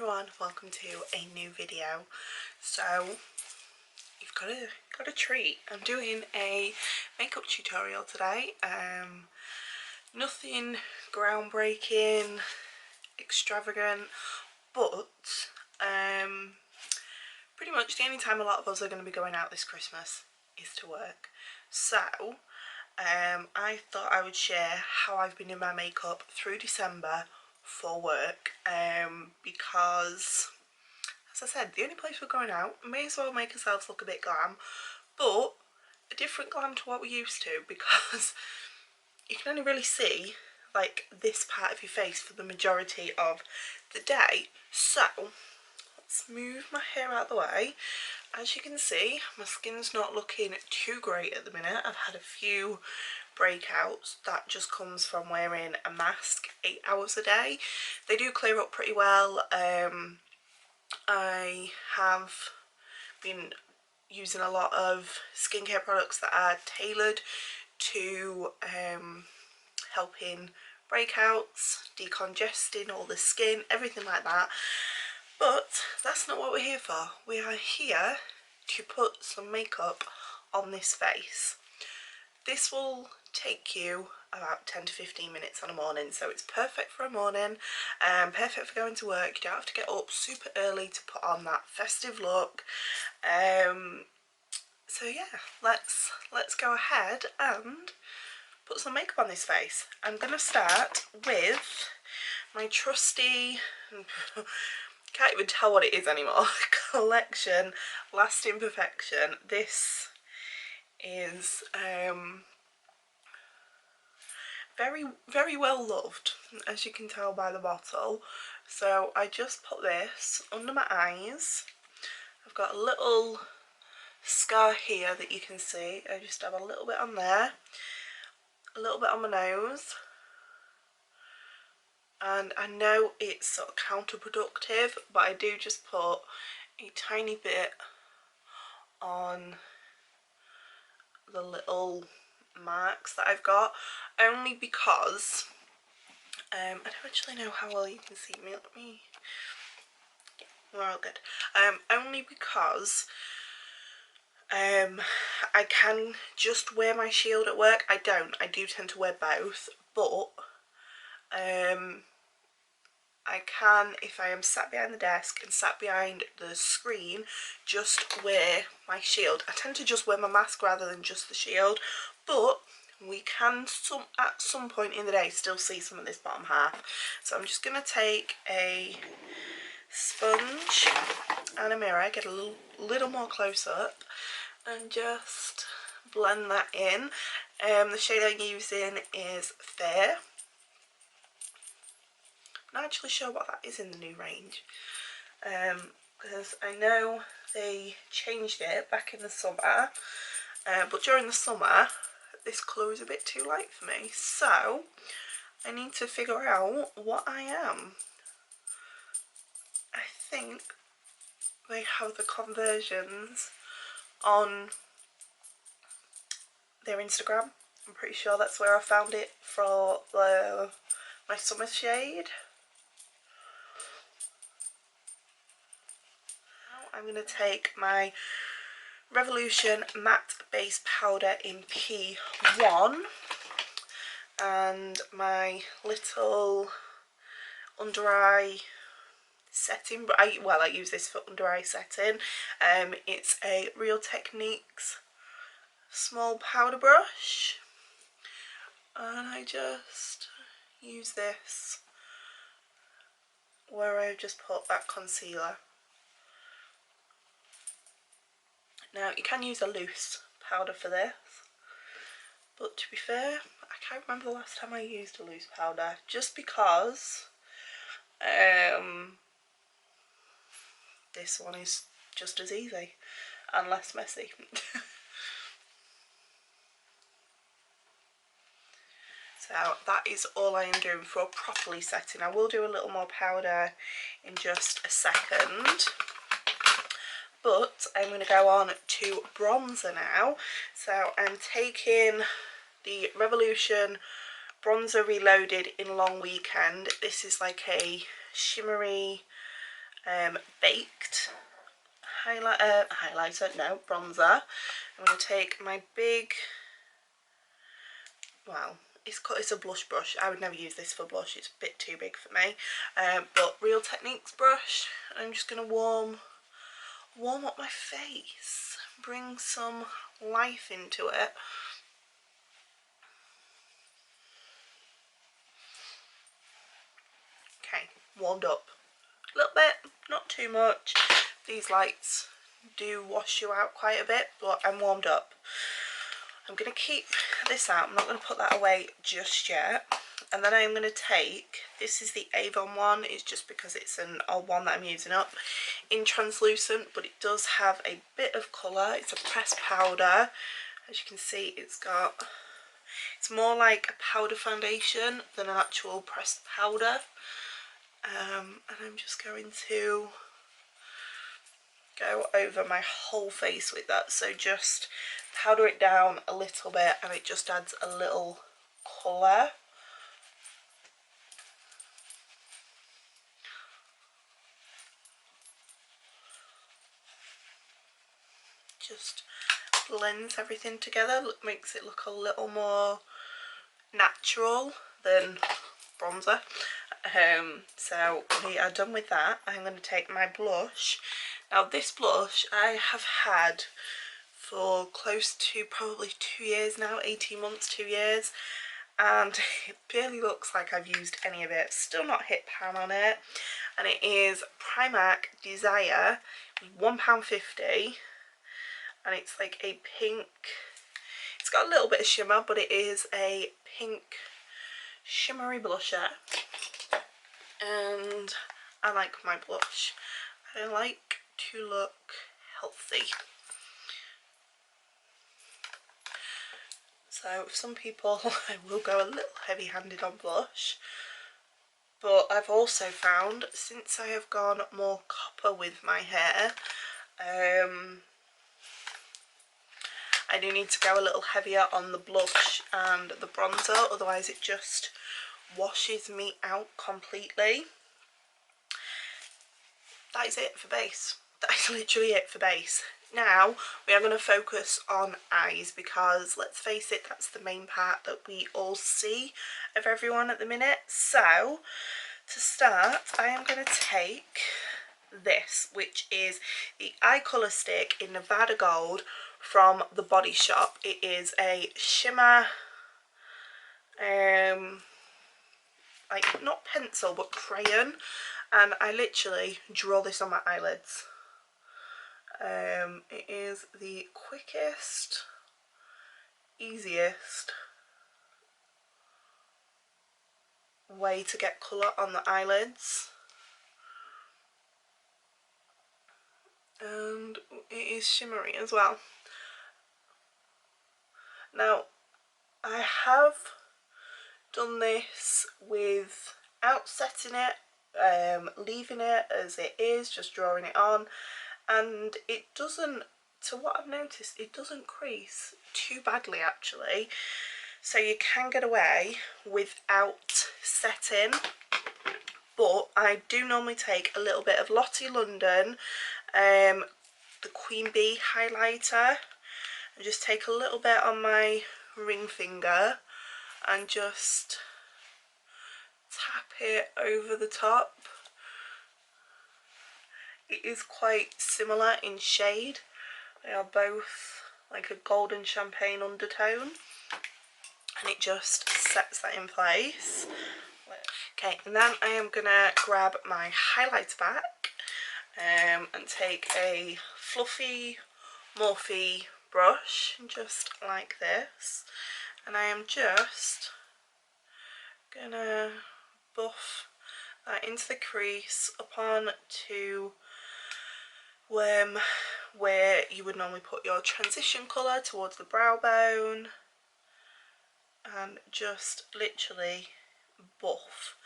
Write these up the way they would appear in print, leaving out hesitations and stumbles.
everyone, welcome to a new video. So you've got a treat. I'm doing a makeup tutorial today. Nothing groundbreaking, extravagant, but pretty much the only time a lot of us are going to be going out this Christmas is to work. So I thought I would share how I've been doing my makeup through December for work, because as I said, the only place we're going out, may as well make ourselves look a bit glam, but a different glam to what we're used to, because you can only really see like this part of your face for the majority of the day. So let's move my hair out of the way. As you can see, my skin's not looking too great at the minute. I've had a few breakouts. That just comes from wearing a mask 8 hours a day. They do clear up pretty well. I have been using a lot of skincare products that are tailored to helping breakouts, decongesting all the skin, everything like that. But that's not what we're here for. We are here to put some makeup on this face. This will take you about 10 to 15 minutes on a morning, so it's perfect for a morning, perfect for going to work. You don't have to get up super early to put on that festive look. So yeah, let's go ahead and put some makeup on this face. I'm gonna start with my trusty can't even tell what it is anymore, Collection Lasting Perfection. This is very well loved, as you can tell by the bottle. So I just put this under my eyes. I've got a little scar here that you can see. I just have a little bit on there, a little bit on my nose, and I know it's sort of counterproductive, but I do just put a tiny bit on the little marks that I've got, only because I don't actually know how well you can see me. Let me, yeah, we're all good. Only because I can just wear my shield at work. I do tend to wear both, but I can, if I am sat behind the desk and sat behind the screen, just wear my shield. I tend to just wear my mask rather than just the shield, but we can at some point in the day still see some of this bottom half. So I'm just going to take a sponge and a mirror, get a little more close up, and just blend that in. The shade I'm using is Fair. I'm not actually sure what that is in the new range, because I know they changed it back in the summer, but during the summer this colour is a bit too light for me, so I need to figure out what I am. I think they have the conversions on their Instagram. I'm pretty sure that's where I found it for my summer shade. I'm going to take my Revolution Matte Base Powder in P1 and my little under eye setting. I use this for under eye setting. It's a Real Techniques small powder brush, and I just use this where I just put that concealer. Now you can use a loose powder for this, but to be fair, I can't remember the last time I used a loose powder, just because this one is just as easy and less messy. So that is all I am doing for properly setting. I will do a little more powder in just a second, but I'm going to go on to bronzer now. So I'm taking the Revolution Bronzer Reloaded in Long Weekend. This is like a shimmery baked highlighter, no, bronzer. I'm going to take my big, well, it's a blush brush. I would never use this for blush, it's a bit too big for me, but Real Techniques brush. I'm just going to warm up my face, bring some life into it. Okay, warmed up a little bit, not too much. These lights do wash you out quite a bit, but I'm warmed up. I'm going to keep this out. I'm not going to put that away just yet. And then I'm going to take, this is the Avon one, it's just because it's an old one that I'm using up, in translucent, but it does have a bit of colour. It's a pressed powder. As you can see, it's more like a powder foundation than an actual pressed powder. And I'm just going to go over my whole face with that, so just powder it down a little bit and it just adds a little colour. Just blends everything together, makes it look a little more natural than bronzer. So we are done with that. I'm going to take my blush. Now this blush I have had for close to probably 2 years now, 18 months, 2 years, and it barely looks like I've used any of it. Still not hit pan on it, and it is Primark Desire, £1.50, and it's like a pink, it's got a little bit of shimmer, but it is a pink shimmery blusher, and I like my blush. I like to look healthy. So some people I will go a little heavy-handed on blush, but I've also found, since I have gone more copper with my hair, I do need to go a little heavier on the blush and the bronzer, otherwise it just washes me out completely. That is it for base. That is literally it for base. Now we are going to focus on eyes, because let's face it, that's the main part that we all see of everyone at the minute. So to start, I am going to take this, which is the eye colour stick in Nevada Gold from the Body Shop. It is a shimmer, like not pencil but crayon, and I literally draw this on my eyelids. It is the quickest, easiest way to get colour on the eyelids, and it is shimmery as well. Now I have done this without setting it, leaving it as it is, just drawing it on, and it doesn't, to what I've noticed, it doesn't crease too badly actually, so you can get away without setting. But I do normally take a little bit of Lottie London, the Queen Bee highlighter, and just take a little bit on my ring finger and just tap it over the top. It is quite similar in shade. They are both like a golden champagne undertone, and it just sets that in place. Okay, and then I am gonna grab my highlighter back and take a fluffy Morphe brush, just like this, and I am just gonna buff that into the crease upon to where you would normally put your transition colour towards the brow bone, and just literally buff.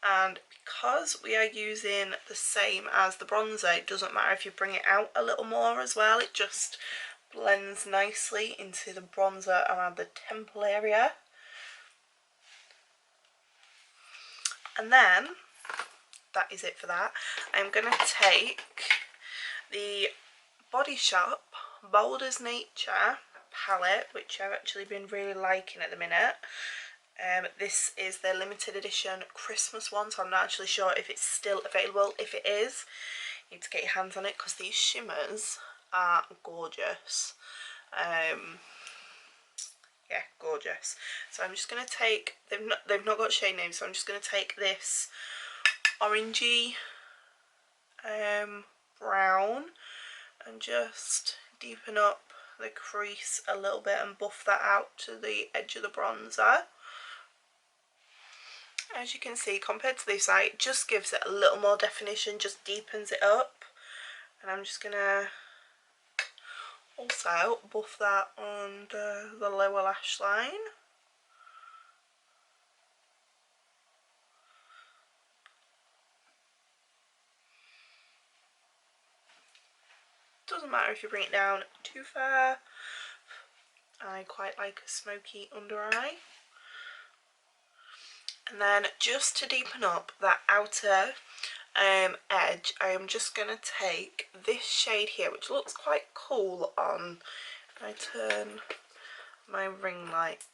And because we are using the same as the bronzer, it doesn't matter if you bring it out a little more as well, it just blends nicely into the bronzer around the temple area. And then that is it for that. I'm going to take the Body Shop Boulder's Nature palette, which I've actually been really liking at the minute. This is their limited edition Christmas one, so I'm not actually sure if it's still available. If it is, you need to get your hands on it because these shimmers are gorgeous. Yeah, gorgeous. So I'm just going to take, they've not got shade names, so I'm just going to take this orangey brown and just deepen up the crease a little bit and buff that out to the edge of the bronzer. As you can see, compared to this eye, it just gives it a little more definition, just deepens it up. And I'm just going to also buff that under the lower lash line. Doesn't matter if you bring it down too far. I quite like a smoky under eye. And then just to deepen up that outer edge, I am just going to take this shade here, which looks quite cool on. I turn my ring light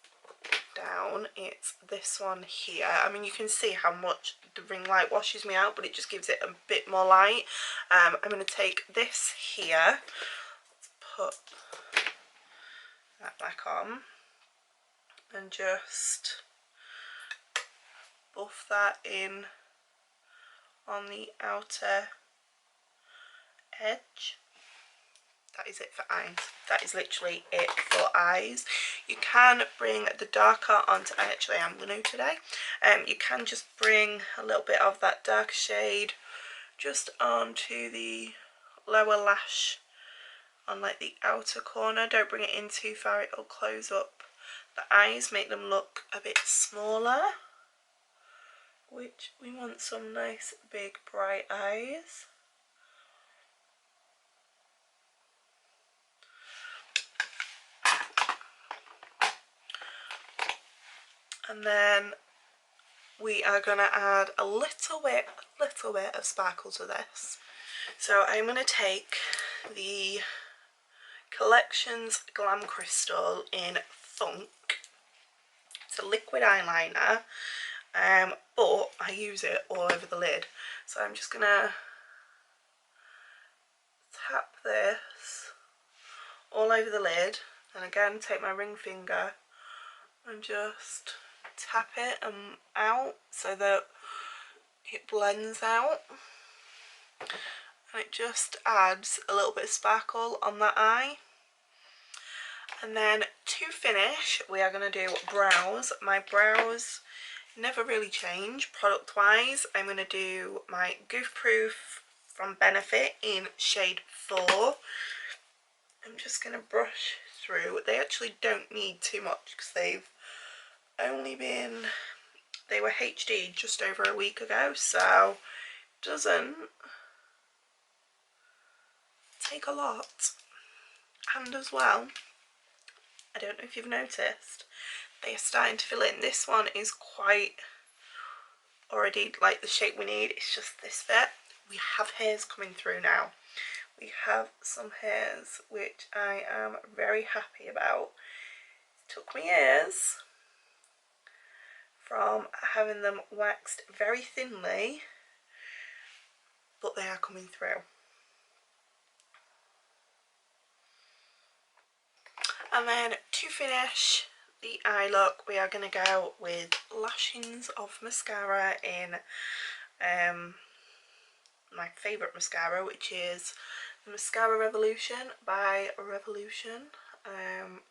down, it's this one here. I mean, you can see how much the ring light washes me out, but it just gives it a bit more light. I'm going to take this here, put that back on, and just buff that in on the outer edge. That is it for eyes. That is literally it for eyes. You can bring the darker onto, I actually am going to today. You can just bring a little bit of that darker shade just onto the lower lash on like the outer corner. Don't bring it in too far, it'll close up the eyes, make them look a bit smaller, which we want some nice big bright eyes. And then we are going to add a little bit of sparkle to this. So I'm going to take the Collections Glam Crystal in Funk. It's a liquid eyeliner, but I use it all over the lid. So I'm just going to tap this all over the lid, and again take my ring finger and just tap it out so that it blends out, and it just adds a little bit of sparkle on that eye. And then to finish, we are going to do brows. My brows never really change product wise. I'm going to do my Goof Proof from Benefit in shade 4. I'm just going to brush through. They actually don't need too much because they've only been, they were HD just over a week ago, so it doesn't take a lot. And as well, I don't know if you've noticed, they are starting to fill in. This one is quite already like the shape we need, it's just this bit. We have hairs coming through now. We have some hairs which I am very happy about. It took me years from having them waxed very thinly, but they are coming through. And then to finish the eye look, we are going to go with lashings of mascara in my favourite mascara, which is the Mascara Revolution by Revolution.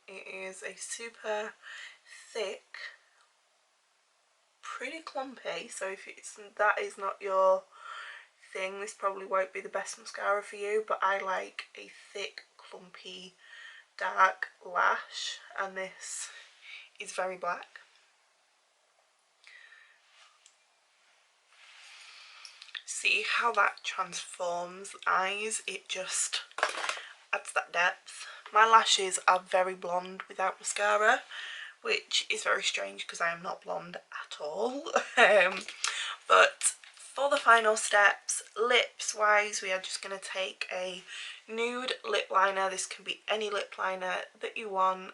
It is a super thick, pretty clumpy, so if that is not your thing, this probably won't be the best mascara for you, but I like a thick, clumpy, dark lash, and this is very black. See how that transforms the eyes, it just adds that depth. My lashes are very blonde without mascara, which is very strange because I am not blonde at all. But for the final steps, lips wise, we are just going to take a nude lip liner. This can be any lip liner that you want.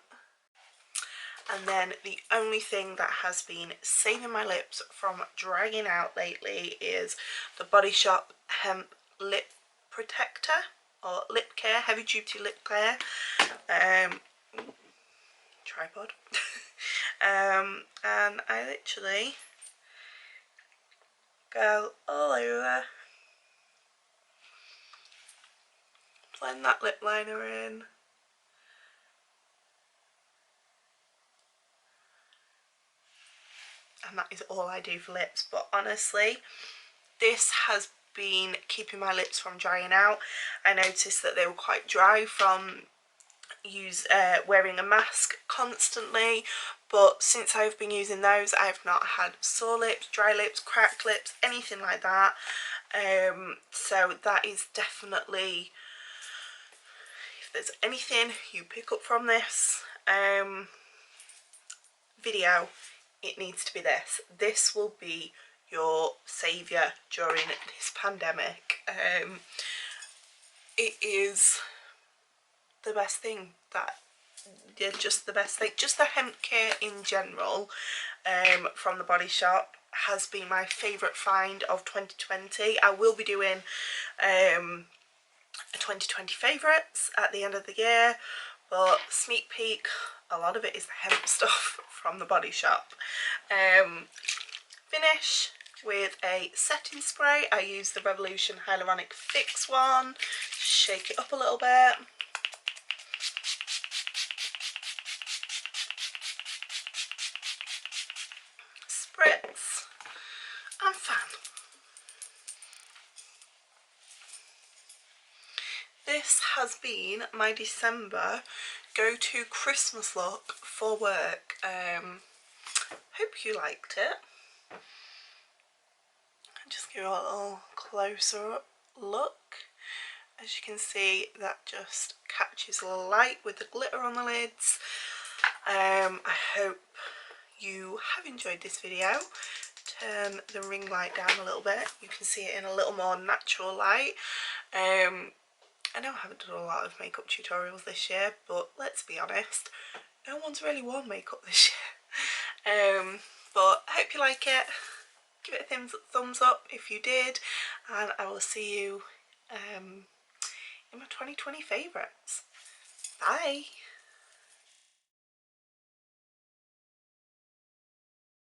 And then the only thing that has been saving my lips from drying out lately is the Body Shop Hemp Lip Protector, or Lip Care, Heavy Duty Lip Care. Tripod. And I literally go all over, blend that lip liner in, and that is all I do for lips. But honestly, this has been keeping my lips from drying out. I noticed that they were quite dry from wearing a mask constantly, but since I've been using those, I've not had sore lips, dry lips, cracked lips, anything like that. So that is definitely, if there's anything you pick up from this video, it needs to be this. This will be your saviour during this pandemic. It is the best thing that, yeah, just the best thing. Just the hemp care in general from the Body Shop has been my favourite find of 2020. I will be doing a 2020 favourites at the end of the year, but sneak peek, a lot of it is the hemp stuff from the Body Shop. Finish with a setting spray. I use the Revolution Hyaluronic Fix one. Shake it up a little bit. Spritz and fan. This has been my December go-to Christmas look for work. Hope you liked it. Just give you a little closer look. As you can see, that just catches light with the glitter on the lids. I hope you have enjoyed this video. Turn the ring light down a little bit. You can see it in a little more natural light. I know I haven't done a lot of makeup tutorials this year, but let's be honest, no one's really worn makeup this year. But I hope you like it. Give it a thumbs up if you did, and I will see you in my 2020 favourites. Bye!